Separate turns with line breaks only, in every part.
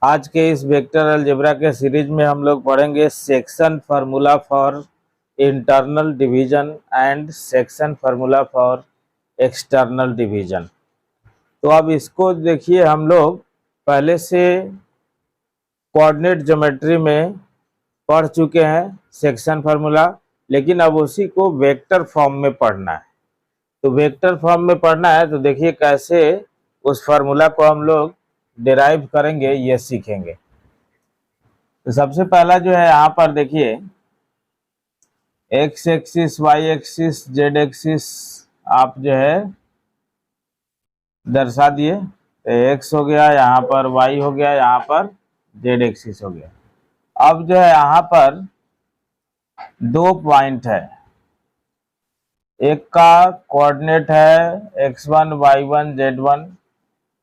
आज के इस वेक्टर अलजेब्रा के सीरीज में हम लोग पढ़ेंगे section formula for internal division and section formula for external division. तो अब इसको देखिए, हम लोग पहले से कोऑर्डिनेट ज्योमेट्री में पढ़ चुके हैं सेक्शन फार्मूला, लेकिन अब उसी को वेक्टर फॉर्म में पढ़ना है। तो वेक्टर फॉर्म में पढ़ना है तो देखिए कैसे उस फार्मूला को हम लोग डिराइव करेंगे, ये सीखेंगे। तो सबसे पहला जो है यहाँ पर देखिए, X axis, Y axis, Z axis आप जो है दर्शा दिए। तो एक्स हो गया, यहाँ पर वाई हो गया, यहाँ पर जेड एक्सिस हो गया। अब जो है यहाँ पर दो पॉइंट है, एक का कोऑर्डिनेट है x1 y1 z1,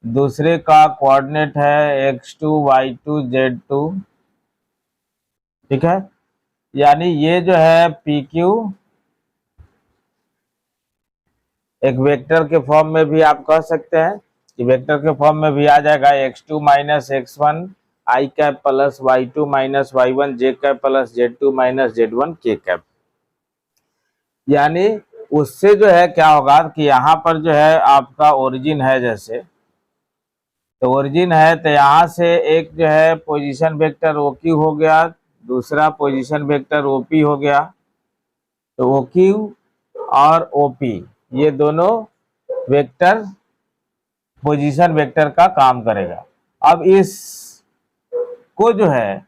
दूसरे का कोऑर्डिनेट है x2 y2 z2। ठीक है, यानी ये जो है PQ एक वेक्टर के फॉर्म में भी आप कह सकते हैं कि वेक्टर के फॉर्म में भी आ जाएगा, x2 minus x1 i cap plus y2 minus y1 j cap plus z2 minus z1 k cap. यानी उससे जो है क्या होगा कि यहाँ पर जो है आपका ओरिजिन है, जैसे तो ओरिजिन है तो यहाँ से एक जो है पोजीशन वेक्टर OQ हो गया, दूसरा पोजीशन वेक्टर OP हो गया। तो OQ और OP ये दोनों वेक्टर पोजीशन वेक्टर का काम करेगा। अब इस को जो है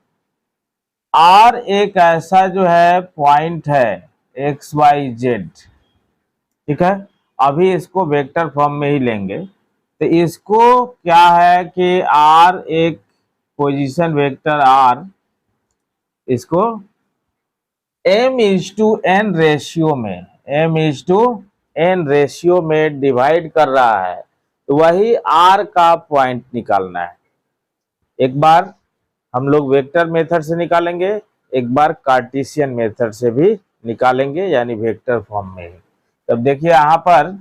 R एक ऐसा जो है पॉइंट है एक्स वाई जेड। ठीक है, अभी इसको वेक्टर फॉर्म में ही लेंगे। तो इसको क्या है कि R एक पोजीशन वेक्टर R, इसको m:n रेशियो में m:n रेशियो में डिवाइड कर रहा है। तो वही R का पॉइंट निकालना है। एक बार हम लोग वेक्टर मेथड से निकालेंगे, एक बार कार्टेशियन मेथड से भी निकालेंगे, यानी वेक्टर फॉर्म में ही। तब देखिए यहाँ पर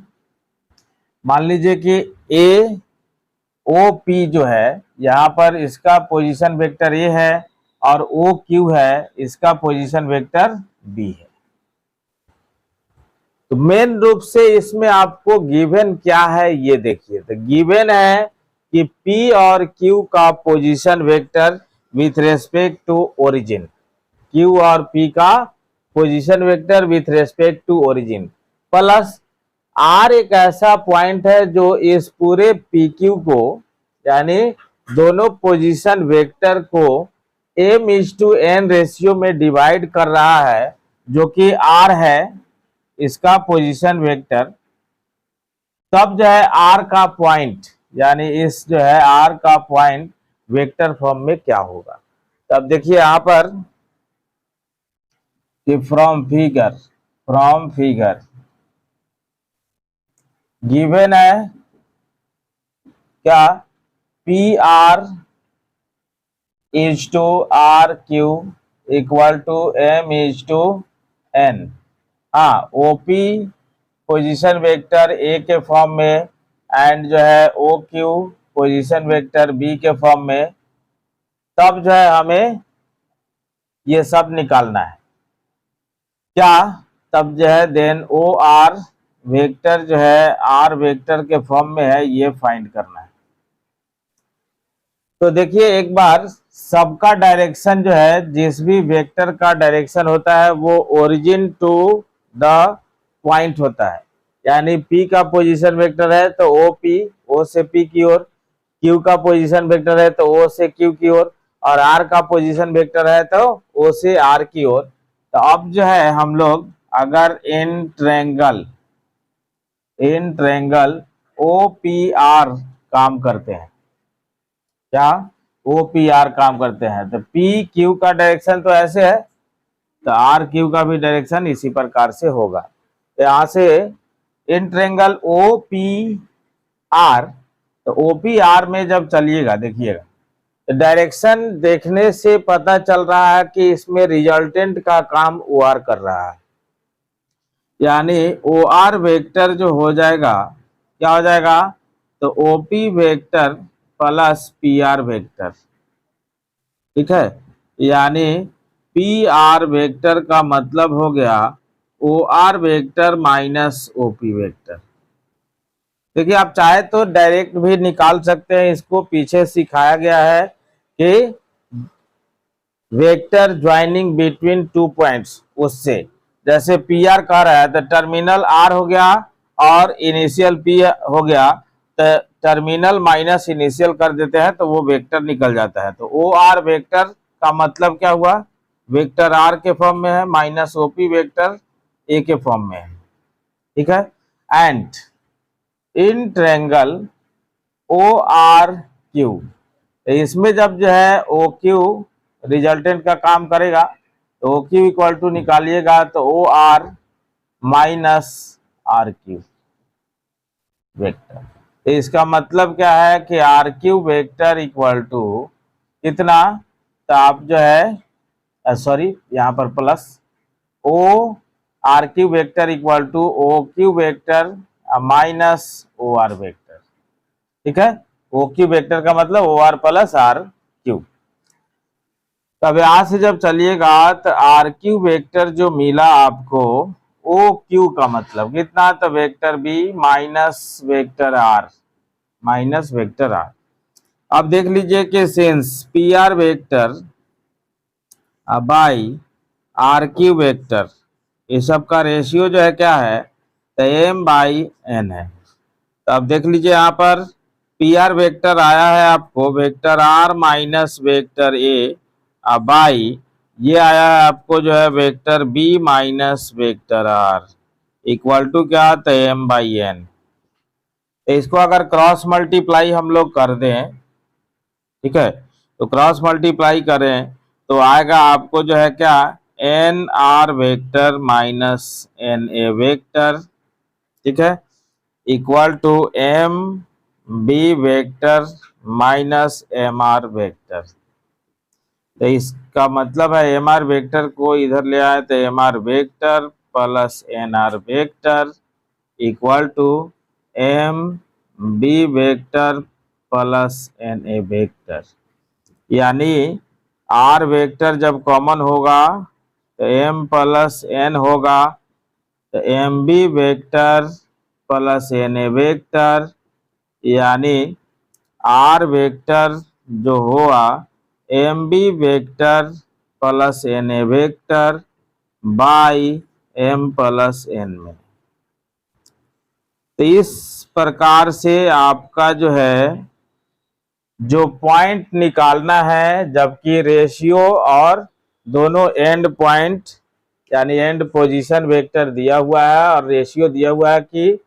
मान लीजिए कि ए ओ पी जो है, यहाँ पर इसका पोजीशन वेक्टर ए है और ओ क्यू है, इसका पोजीशन वेक्टर बी है। तो मेन रूप से इसमें आपको गिवन क्या है ये देखिए। तो गिवन है कि पी और क्यू का position vector with respect to origin, Q और पी का position vector with respect to origin, plus R एक ऐसा पॉइंट है जो इस पूरे पी क्यू को, यानी दोनों पोजीशन वेक्टर को m:n रेशियो में डिवाइड कर रहा है, जो कि आर है इसका पोजीशन वेक्टर। तब जो है आर का पॉइंट, यानी इस जो है आर का पॉइंट वेक्टर फॉर्म में क्या होगा। तब देखिए यहाँ पर कि फ्रॉम फिगर गिवन है क्या, P R is to R Q equal to m:n। हाँ, ओपी पोजीशन वेक्टर ए के फॉर्म में एंड जो है O Q position vector B के फॉर्म में। तब जो है हमें ये सब निकालना है क्या, तब जो है देन ओ आर वेक्टर जो है आर वेक्टर के फॉर्म में है, ये फाइंड करना है। तो देखिए एक बार सबका डायरेक्शन जो है, जिस भी वेक्टर का डायरेक्शन होता है वो ओरिजिन टू द पॉइंट होता है। यानी P का पोजीशन वेक्टर है तो OP, O से P की ओर, Q का पोजीशन वेक्टर है तो O से Q की ओर, और R का पोजीशन वेक्टर है तो O से R की ओर। तो अब जो है हम लोग अगर इन ट्रायंगल OPR काम करते हैं, क्या OPR काम करते हैं, तो PQ का डायरेक्शन तो ऐसे है, तो RQ का भी डायरेक्शन इसी प्रकार से होगा। तो यहाँ से इन ट्रायंगल OPR, तो OPR में जब चलिएगा देखिएगा, तो डायरेक्शन देखने से पता चल रहा है कि इसमें रिजल्टेंट का काम OR कर रहा है। यानी OR वेक्टर जो हो जाएगा, क्या हो जाएगा, तो OP vector plus PR vector, ठीक है, यानी पी आर वेक्टर का मतलब हो गया O R vector minus OP vector. देखिए आप चाहे तो डायरेक्ट भी निकाल सकते हैं, इसको पीछे सिखाया गया है कि vector joining between two points, उससे जैसे पी आर कह रहा है तो टर्मिनल आर हो गया और इनिशियल पी हो गया, तो टर्मिनल माइनस इनिशियल कर देते हैं तो वो वेक्टर निकल जाता है। तो ओ आर वेक्टर का मतलब क्या हुआ, वेक्टर आर के फॉर्म में है माइनस ओपी वेक्टर ए के फॉर्म में है। ठीक है, and in triangle O R Q, इसमें जब जो है ओ क्यू रिजल्टेंट का काम करेगा तो ओ क्यू इक्वल टू निकालिएगा तो O R minus R Q vector. तो इसका मतलब क्या है कि R Q vector equal to कितना, तो आप जो है सॉरी यहाँ पर plus O R Q vector equal to O Q vector minus O R vector. ठीक है, ओ क्यू वेक्टर का मतलब O R plus R Q. तब यहां से जब चलिएगा तो आर क्यू वेक्टर जो मिला आपको, ओ क्यू का मतलब कितना, तो vector B minus vector R, minus vector R. अब देख लीजिए कि since P R vector by R Q vector, ये सब का रेशियो जो है क्या है, तो एम बाई एन है। तो अब देख लीजिए यहाँ पर पी आर वेक्टर आया है आपको vector R minus vector A by, ये आया है आपको जो है vector B minus vector R equal to क्या, तो एम बाई एन। तो इसको अगर क्रॉस मल्टीप्लाई हम लोग कर दें, ठीक है, तो क्रॉस मल्टीप्लाई करें तो आएगा आपको जो है क्या, N R vector minus N A vector, ठीक है, equal to M B vector minus M R vector. तो इसका मतलब है एम आर वेक्टर को इधर ले आए तो M R vector plus N R vector equal to M B vector plus N A vector. यानी आर वेक्टर जब कॉमन होगा तो एम प्लस एन होगा, तो M B vector plus N A vector, यानी आर वेक्टर जो हुआ M B vector plus N A vector by M plus N में। तो इस प्रकार से आपका जो है जो पॉइंट निकालना है, जबकि रेशियो और दोनों एंड पॉइंट यानी एंड पोजीशन वेक्टर दिया हुआ है और रेशियो दिया हुआ है कि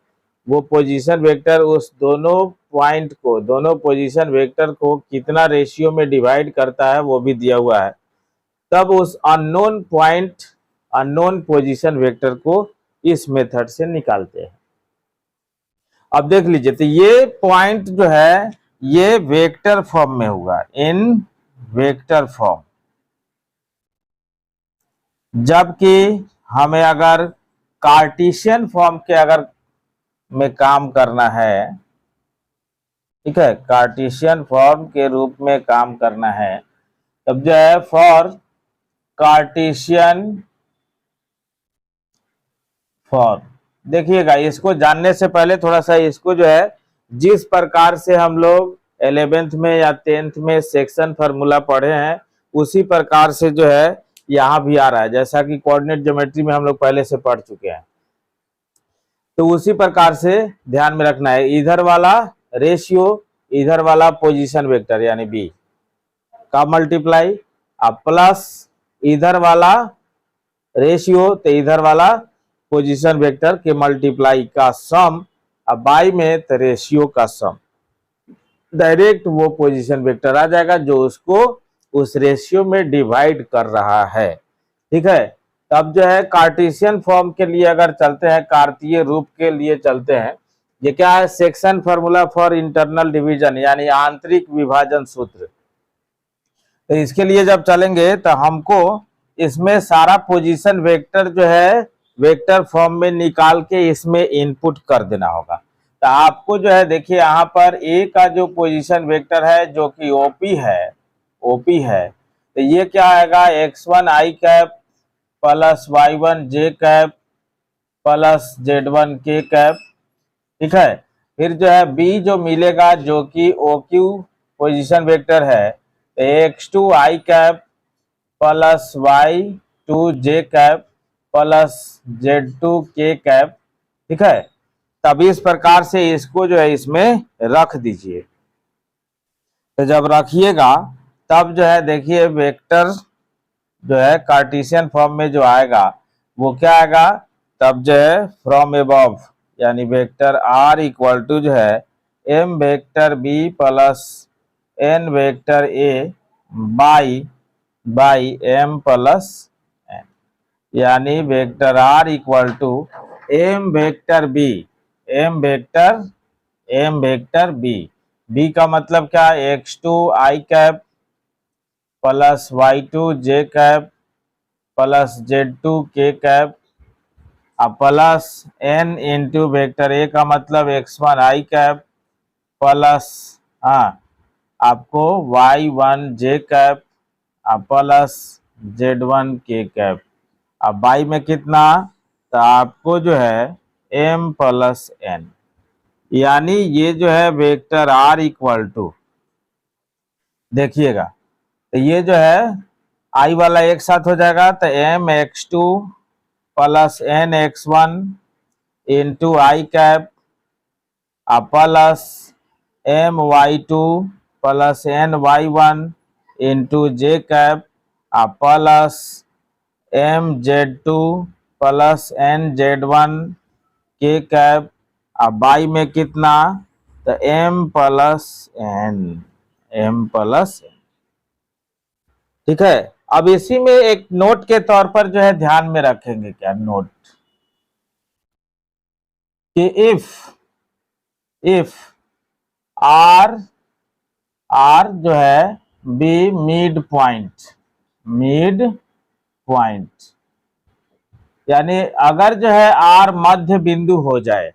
वो पोजीशन वेक्टर उस दोनों पॉइंट को, दोनों पोजीशन वेक्टर को कितना रेशियो में डिवाइड करता है वो भी दिया हुआ है। तब उस unknown point, unknown position vector को इस मेथड से निकालते हैं। अब देख लीजिए तो ये पॉइंट जो है ये वेक्टर फॉर्म में होगा, इन वेक्टर फॉर्म, जबकि हमें अगर कार्टेशियन फॉर्म के अगर में काम करना है, ठीक है, कार्टेशियन फॉर्म के रूप में काम करना है, तब जो है फॉर कार्टेशियन फॉर्म, देखिएगा इसको जानने से पहले थोड़ा सा इसको जो है जिस प्रकार से हम लोग 11th में या 10th में सेक्शन फार्मूला पढ़े हैं उसी प्रकार से जो है यहाँ भी आ रहा है, जैसा कि कोऑर्डिनेट ज्योमेट्री में हम लोग पहले से पढ़ चुके हैं। तो उसी प्रकार से ध्यान में रखना है, इधर वाला रेशियो, इधर वाला पोजीशन वेक्टर यानी बी का मल्टीप्लाई अब प्लस इधर वाला रेशियो तो इधर वाला पोजीशन वेक्टर के मल्टीप्लाई का सम, अब बाई में तो रेशियो का सम, डायरेक्ट वो पोजीशन वेक्टर आ जाएगा जो उसको उस रेशियो में डिवाइड कर रहा है। ठीक है, तब जो है कार्टेशियन फॉर्म के लिए अगर चलते हैं, कार्तीय रूप के लिए चलते हैं, ये क्या है, section formula for internal division यानी आंतरिक विभाजन सूत्र। तो इसके लिए जब चलेंगे तो हमको इसमें सारा पोजीशन वेक्टर जो है वेक्टर फॉर्म में निकाल के इसमें इनपुट कर देना होगा। तो आपको जो है देखिए यहाँ पर ए का जो पोजीशन वेक्टर है जो कि ओपी है, ओपी है, तो ये क्या आएगा, x1 आई कैप प्लस y1 जे कैप प्लस z1 के कैप। ठीक है, फिर जो है b जो मिलेगा जो कि OQ पोजीशन वेक्टर है, x2 I cap plus y2 J cap plus z2 K cap. ठीक है, तब इस प्रकार से इसको जो है इसमें रख दीजिए। तो जब रखिएगा तब जो है देखिए वेक्टर जो है कार्टेशियन फॉर्म में जो आएगा वो क्या आएगा, तब जो है फ्रॉम एबव यानी वेक्टर r इक्वल टू जो है m vector b plus n vector a by m plus n, यानी vector r equal to m vector b, m vector b का मतलब क्या, x2 I cap plus y2 J cap plus z2 K cap plus n into vector a का मतलब x1 आई cap plus आपको y1 जे cap plus z1 के cap. अब by में कितना, तो आपको जो है m प्लस n, यानी ये जो है वेक्टर r इक्वल टू, देखिएगा तो ये जो है आई वाला एक साथ हो जाएगा तो m x2 plus n x1 into I cap plus m y2 plus n y1 into J cap plus m z2 plus n z1 के कैप। अब बाई में कितना, तो m प्लस n। ठीक है, अब इसी में एक नोट के तौर पर जो है ध्यान में रखेंगे, क्या नोट, कि इफ r जो है बी मिड पॉइंट, यानी अगर जो है r मध्य बिंदु हो जाए,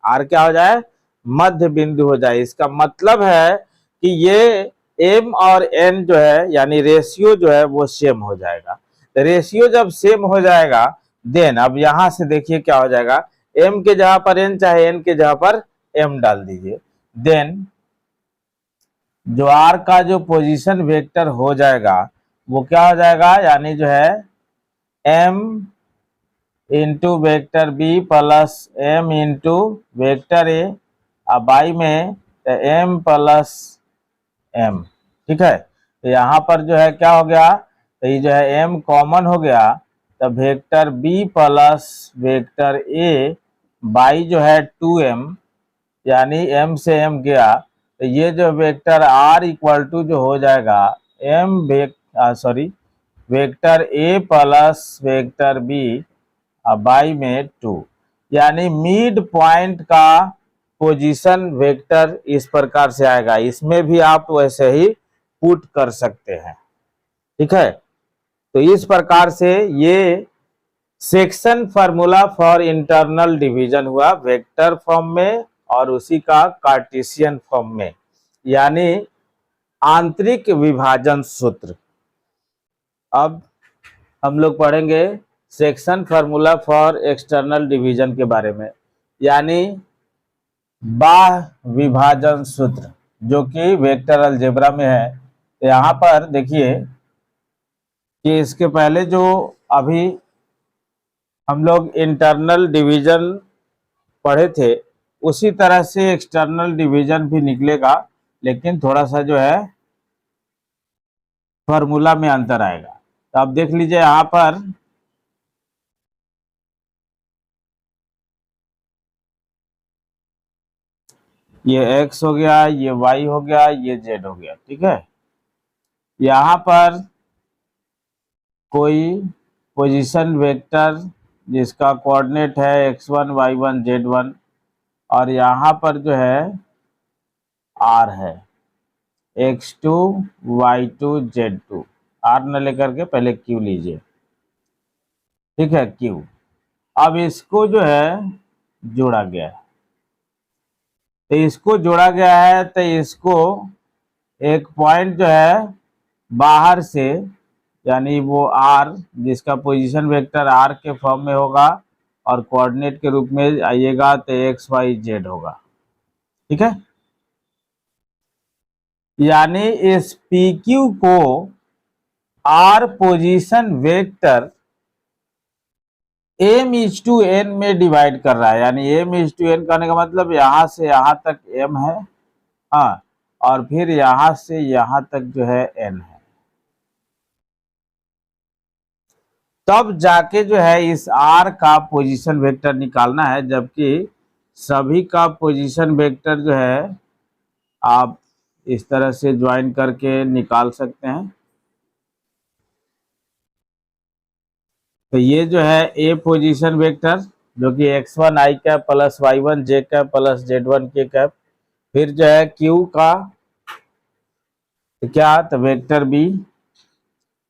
r क्या हो जाए, मध्य बिंदु हो जाए, इसका मतलब है कि ये m और n जो है यानी रेशियो जो है वो सेम हो जाएगा। तो रेशियो जब सेम हो जाएगा देन अब यहां से देखिए क्या हो जाएगा, m के जगह पर n चाहे n के जगह पर m डाल दीजिए, देन जो r का जो पोजीशन वेक्टर हो जाएगा वो क्या हो जाएगा, यानी जो है m into vector B plus m into vector A, अब बाई में m प्लस m। ठीक है, तो यहाँ पर जो है क्या हो गया, तो ये जो है m कॉमन हो गया, तो vector b plus vector a by जो है 2m, यानी m से m गया, तो ये जो वेक्टर r इक्वल टू जो हो जाएगा vector a plus vector b by में 2, यानी मिड पॉइंट का पोजीशन वेक्टर इस प्रकार से आएगा। इसमें भी आप वैसे ही पुट कर सकते हैं। ठीक है, तो इस प्रकार से ये section formula for internal division हुआ वेक्टर फॉर्म में और उसी का कार्टेशियन फॉर्म में, यानी आंतरिक विभाजन सूत्र। अब हम लोग पढ़ेंगे section formula for external division के बारे में, यानी बाह्य विभाजन सूत्र जो कि वेक्टर अलजेब्रा में है। तो यहाँ पर देखिए कि इसके पहले जो अभी हम लोग इंटरनल डिवीजन पढ़े थे उसी तरह से एक्सटर्नल डिवीजन भी निकलेगा, लेकिन थोड़ा सा जो है फॉर्मूला में अंतर आएगा। तो आप देख लीजिए यहाँ पर ये x हो गया, ये y हो गया, ये z हो गया। ठीक है, यहाँ पर कोई पोजीशन वेक्टर जिसका कोऑर्डिनेट है x1 y1 z1 और यहाँ पर जो है r है x2 y2 z2, r न लेकर के पहले q लीजिए। ठीक है, q, अब इसको जो है जोड़ा गया है, तो इसको जोड़ा गया है तो इसको एक पॉइंट जो है बाहर से यानी वो आर जिसका पोजीशन वेक्टर आर के फॉर्म में होगा और कोऑर्डिनेट के रूप में आइएगा तो एक्स वाई जेड होगा। ठीक है, यानी इस पी क्यू को R position vector M is to N में डिवाइड कर रहा है। यानी एम इज टू एन कहने का मतलब यहां से यहां तक एम है, हाँ, और फिर यहां से यहां तक जो है एन है। तब जाके जो है इस आर का पोजीशन वेक्टर निकालना है, जबकि सभी का पोजीशन वेक्टर जो है आप इस तरह से ज्वाइन करके निकाल सकते हैं। तो ये जो है ए पोजीशन वेक्टर जो कि x1 आई कैप प्लस y1 जे कैप प्लस z1 के कैप, फिर जो है q का तो क्या, तो वेक्टर बी,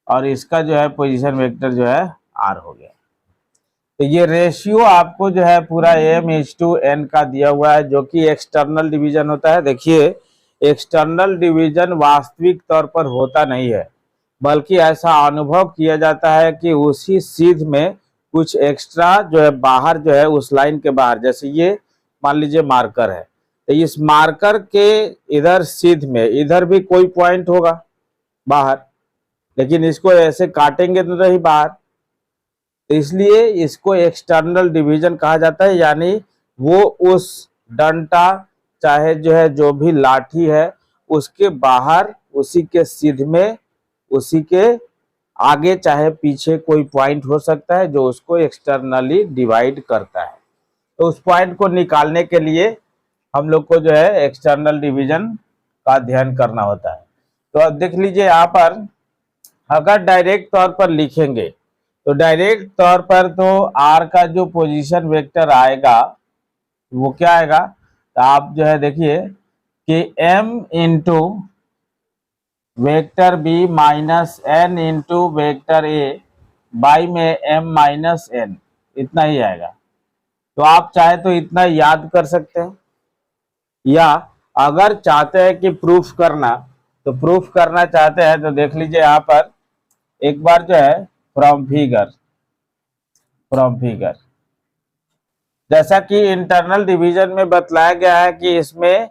और इसका जो है पोजीशन वेक्टर जो है आर हो गया। तो ये रेशियो आपको जो है पूरा एम इज टू एन का दिया हुआ है, जो कि एक्सटर्नल डिवीजन होता है। देखिए, एक्सटर्नल डिवीजन वास्तविक तौर पर होता नहीं है, बल्कि ऐसा अनुभव किया जाता है कि उसी सीध में कुछ एक्स्ट्रा जो है बाहर जो है उस लाइन के बाहर, जैसे ये मान लीजिए मार्कर है, तो इस मार्कर के इधर सीध में इधर भी कोई पॉइंट होगा बाहर, लेकिन इसको ऐसे काटेंगे तो नहीं बाहर, तो इसलिए इसको एक्सटर्नल डिवीजन कहा जाता है। यानी वो उस डंटा चाहे जो है जो भी लाठी है उसके बाहर, उसी के सीध में, उसी के आगे चाहे पीछे कोई पॉइंट हो सकता है जो उसको एक्सटर्नली डिवाइड करता है। तो उस पॉइंट को निकालने के लिए हम लोग को जो है एक्सटर्नल डिवीजन का अध्ययन करना होता है। तो अब देख लीजिए यहाँ पर, अगर डायरेक्ट तौर पर लिखेंगे तो डायरेक्ट तौर पर तो आर का जो पोजीशन वेक्टर आएगा वो क्या आएगा, तो आप जो है देखिए कि m into vector B minus n into vector A by में m माइनस n, इतना ही आएगा। तो आप चाहे तो इतना याद कर सकते हैं, या अगर चाहते हैं कि प्रूफ करना, तो प्रूफ करना चाहते हैं तो देख लीजिए यहाँ पर एक बार जो है फ्रॉम फिगर जैसा कि इंटरनल डिवीजन में बतलाया गया है कि इसमें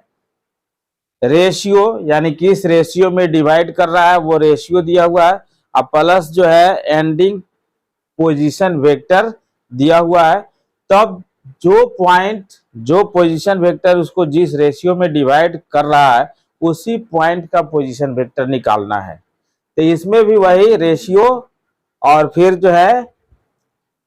रेशियो यानी किस रेशियो में डिवाइड कर रहा है वो रेशियो दिया हुआ है, अब प्लस जो है एंडिंग पोजीशन वेक्टर दिया हुआ है। तब जो पॉइंट, जो पोजीशन वेक्टर उसको जिस रेशियो में डिवाइड कर रहा है उसी पॉइंट का पोजीशन वेक्टर निकालना है। तो इसमें भी वही रेशियो और फिर जो है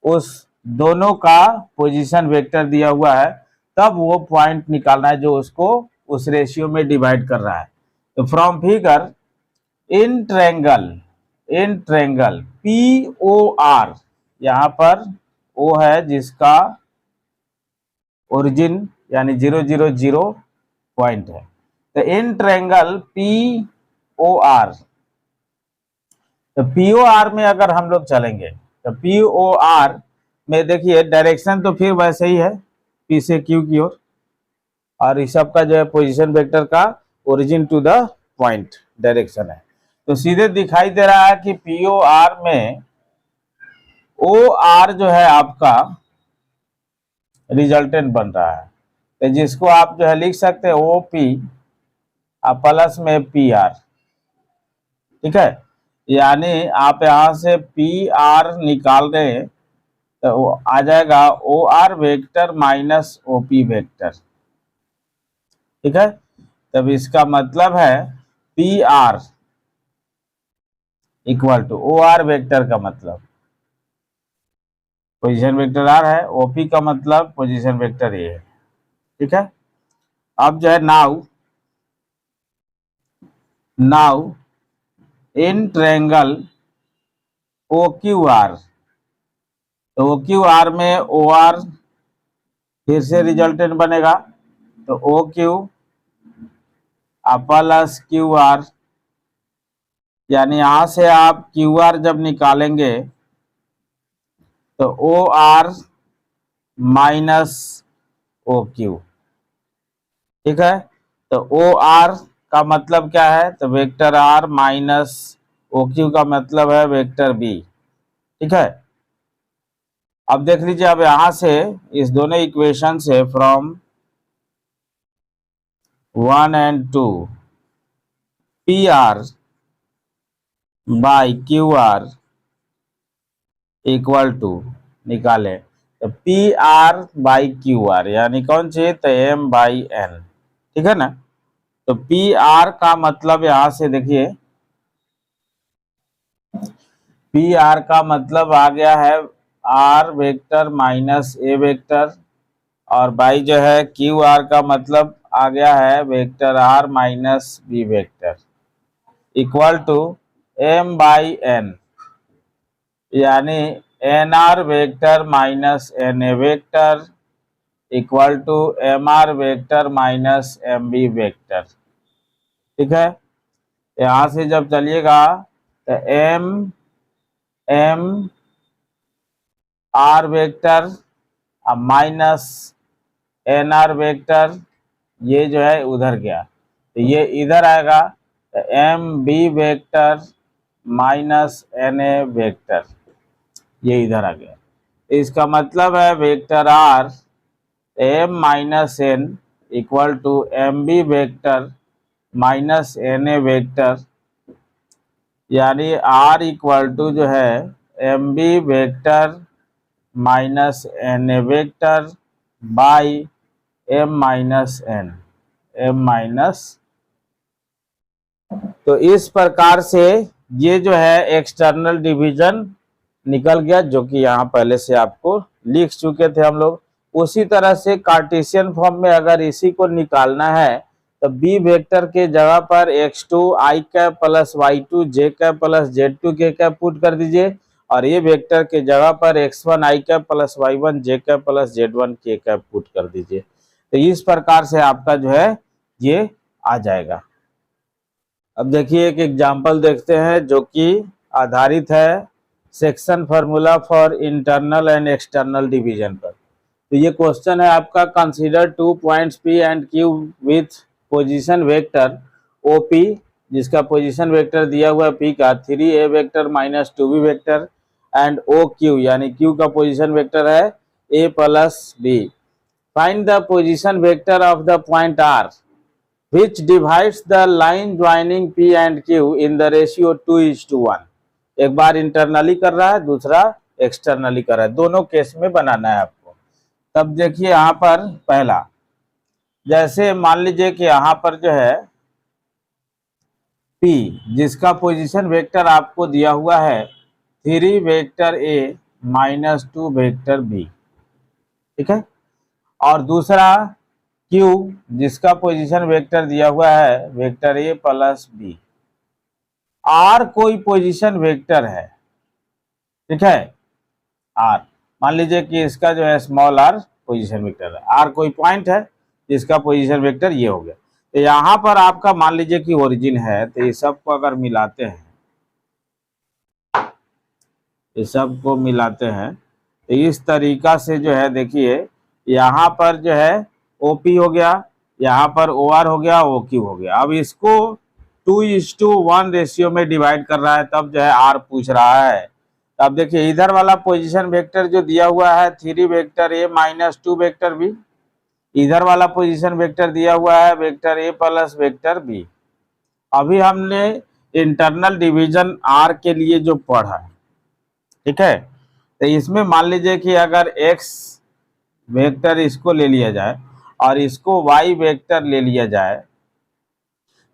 उस दोनों का पोजीशन वेक्टर दिया हुआ है, तब वो पॉइंट निकालना है जो उसको उस रेशियो में डिवाइड कर रहा है। तो from figure in triangle P O R, यहाँ पर ओ है जिसका ओरिजिन यानी 000 पॉइंट है। तो in triangle P O R, तो पी ओ आर में अगर हम लोग चलेंगे तो पी ओ आर में देखिए डायरेक्शन तो फिर वैसे ही है, पी से क्यू की ओर, और इस सब का जो है पोजीशन वेक्टर का origin to the point direction है। तो सीधे दिखाई दे रहा है कि पी ओ आर में ओ आर जो है आपका रिजल्टेंट बन रहा है, तो जिसको आप जो है लिख सकते हैं ओ पी प्लस में पी आर। ठीक है, यानी आप यहां से पी आर निकाल रहे हैं तो आ जाएगा O R vector minus O P vector. ठीक है, तब इसका मतलब है P R equal to O R vector का मतलब पोजीशन वेक्टर आर है, ओपी का मतलब पोजीशन वेक्टर ए है। ठीक है, अब जो है now in triangle O Q R, तो ओ क्यू आर में ओ आर फिर से रिजल्टेंट बनेगा, तो O Q plus Q R, यानी यहां से आप क्यू आर जब निकालेंगे तो O R minus O Q. ठीक है, तो ओ आर का मतलब क्या है, तो vector R minus O Q का मतलब है वेक्टर बी। ठीक है, अब देख लीजिए, अब यहां से इस दोनों इक्वेशन से from 1 and 2 P R by Q R equal to निकाले, तो P R by Q R यानी कौन चाहिए, तो एम बाई एन। ठीक है ना, तो पी आर का मतलब यहां से देखिए, पी आर का मतलब आ गया है R vector minus A vector, और बाई जो है क्यू आर का मतलब आ गया है vector R minus B vector equal to M by N, यानी N R vector minus N A vector equal to M R vector minus M B vector. ठीक है, यहां से जब चलिएगा तो M M R vector minus N R vector, ये जो है उधर गया तो ये इधर आएगा, तो M B vector minus N A vector, ये इधर आ गया। इसका मतलब है vector R M minus N equal to M B vector minus N A vector, यानी आर इक्वल टू जो है M B vector minus N A vector by M minus N, M minus. तो इस प्रकार से ये जो है एक्सटर्नल डिवीजन निकल गया, जो कि यहाँ पहले से आपको लिख चुके थे हम लोग। उसी तरह से कार्टेशियन फॉर्म में अगर इसी को निकालना है तो बी वेक्टर के जगह पर x2 i cap plus y2 j cap plus z2 k cap put कर दीजिए, और ये वेक्टर के जगह पर x1 i cap plus y1 j cap plus z1 k cap put कर दीजिए। तो इस प्रकार से आपका जो है ये आ जाएगा। अब देखिए एक एग्जाम्पल देखते हैं जो कि आधारित है section formula for internal and external division पर। तो ये क्वेश्चन है आपका, consider 2 points P and Q with position vector OP, जिसका पोजीशन वेक्टर दिया हुआ है P का 3a vector minus 2b vector, and OQ यानी Q का पोजीशन वेक्टर है a plus b। Find the position vector of the point R which divides the line joining P and Q in the ratio 2:1। एक बार internally कर रहा है, दूसरा externally कर रहा है, दोनों केस में बनाना है आपको। तब देखिए यहाँ पर पहला, जैसे मान लीजिए कि यहाँ पर जो है P जिसका पोजीशन वेक्टर आपको दिया हुआ है 3 vector A minus 2 vector B। ठीक है, और दूसरा Q जिसका पोजीशन वेक्टर दिया हुआ है vector A plus B। R कोई पोजीशन वेक्टर है, ठीक है, R मान लीजिए कि इसका जो है स्मॉल r पोजीशन वेक्टर है, R कोई पॉइंट है जिसका पोजीशन वेक्टर ये हो गया। तो यहाँ पर आपका मान लीजिए कि ओरिजिन है, तो ये सब को अगर मिलाते हैं, ये सब को मिलाते हैं तो इस तरीका से जो है देखिए यहाँ पर जो है OP हो गया, यहाँ पर OR हो गया, OQ हो गया। अब इसको 2:1 रेशियो में डिवाइड कर रहा है, तब जो है R पूछ रहा है। अब देखिए इधर वाला पोजीशन वेक्टर जो दिया हुआ है 3 vector A minus 2 vector B, इधर वाला पोजीशन वेक्टर दिया हुआ है vector A plus vector B। अभी हमने इंटरनल डिवीजन R के लिए जो पढ़ा है, ठीक है, तो इसमें मान लीजिए कि अगर x वेक्टर इसको ले लिया जाए और इसको y वेक्टर ले लिया जाए,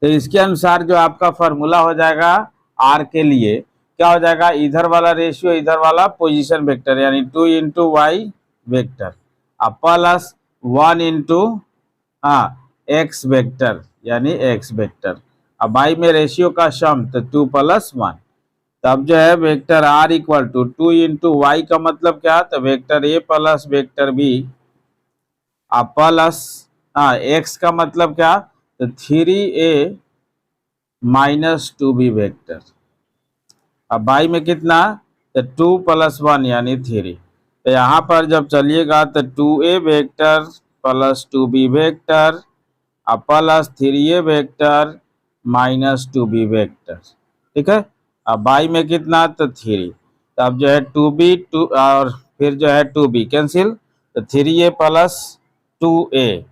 तो इसके अनुसार जो आपका फॉर्मूला हो जाएगा R के लिए क्या हो जाएगा, इधर वाला रेशियो इधर वाला पोजीशन वेक्टर यानी 2 into Y vector plus 1 into X vector यानी एक्स वेक्टर। अब y में रेशियो का सम तो 2 प्लस 1, तब जो है vector R equal to 2 into Y का मतलब क्या, तो vector A plus vector B plus X का मतलब क्या, तो 3a माइनस 2b वेक्टर। अब y में कितना, तो 2 प्लस 1 यानी 3। तो यहाँ पर जब चलिएगा तो 2a vector plus 2b vector plus 3a vector minus 2b vector. ठीक है, अब बाई में कितना, तो 3। तो अब जो है 2b टू और फिर जो है 2b कैंसिल, तो 3a प्लस 2a,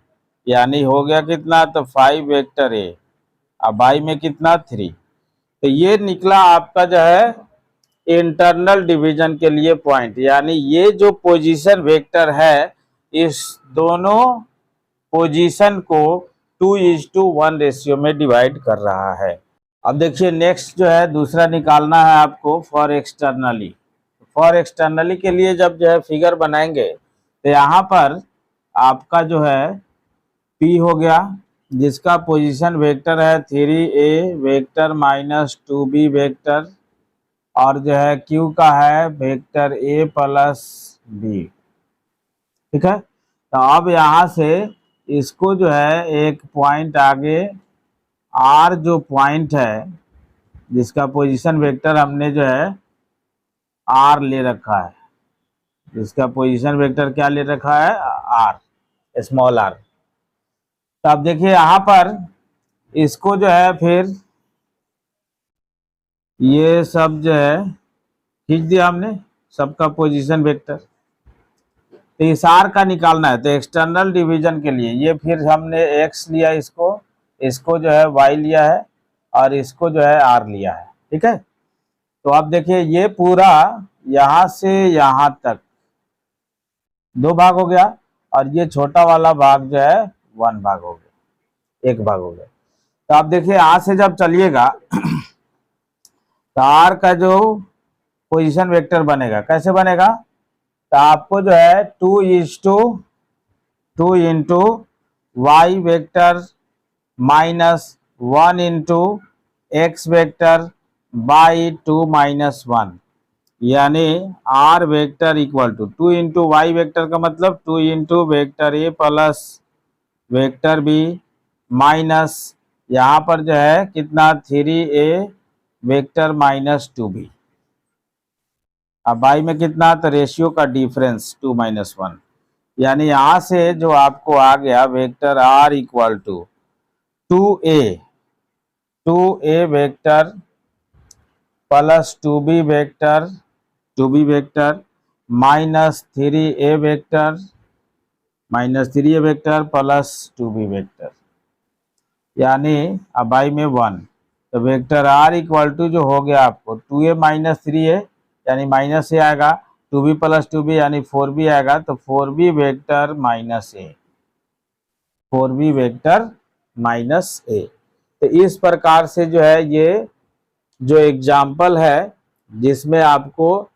यानी हो गया कितना, तो 5 वेक्टर a। अब बाई में कितना, 3। तो ये निकला आपका जो है इंटरनल डिवीजन के लिए पॉइंट, यानी ये जो पोजीशन वेक्टर है इस दोनों पोजीशन को 2:1 रेशियो में डिवाइड कर रहा है। अब देखिए नेक्स्ट जो है दूसरा निकालना है आपको फॉर एक्सटर्नली। फॉर एक्सटर्नली के लिए जब जो है फिगर बनाएंगे तो यहाँ पर आपका जो है P हो गया, जिसका पोजीशन वेक्टर है 3a vector minus 2b vector, और जो है Q का है वेक्टर a प्लस b। ठीक है, तो अब यहाँ से इसको जो है एक पॉइंट आगे R जो पॉइंट है जिसका पोजीशन वेक्टर हमने जो है R ले रखा है, जिसका पोजीशन वेक्टर क्या ले रखा है, R, स्मॉल r। तो अब देखिए यहाँ पर इसको जो है फिर ये सब जो है खींच दिया हमने सबका पोजीशन वेक्टर। तो इस R का निकालना है, तो एक्सटर्नल डिवीजन के लिए ये फिर हमने X लिया, इसको जो है Y लिया है और इसको जो है R लिया है। ठीक है, तो अब देखिए ये पूरा यहाँ से यहाँ तक 2 भाग हो गया और ये छोटा वाला भाग जो है 1 भाग हो गया, 1 भाग हो गया। तो आप देखिए यहाँ से जब चलिएगा तो R का जो पोजीशन वेक्टर बनेगा कैसे बनेगा, तो आपको जो है 2 into Y vector minus 1 into X vector by 2 minus 1, यानी R vector equal to 2 into Y vector का मतलब 2 into vector A plus vector B minus यहाँ पर जो है कितना 3a वेक्टर माइनस 2b। अब बाई में कितना, तो रेशियो का डिफरेंस 2 माइनस 1, यानी यहाँ से जो आपको आ गया vector R equal to 2a vector plus 2b vector minus 3a vector plus 2b vector, यानी अब बाई में 1। तो वेक्टर R इक्वल टू जो हो गया आपको 2a माइनस 3a यानी माइनस ए आएगा, 2b प्लस 2b यानी 4b आएगा, तो 4b वेक्टर माइनस ए, 4b वेक्टर माइनस ए। तो इस प्रकार से जो है ये जो एग्जाम्पल है जिसमें आपको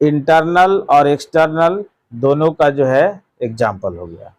इंटरनल और एक्सटर्नल दोनों का जो है एग्जाम्पल हो गया।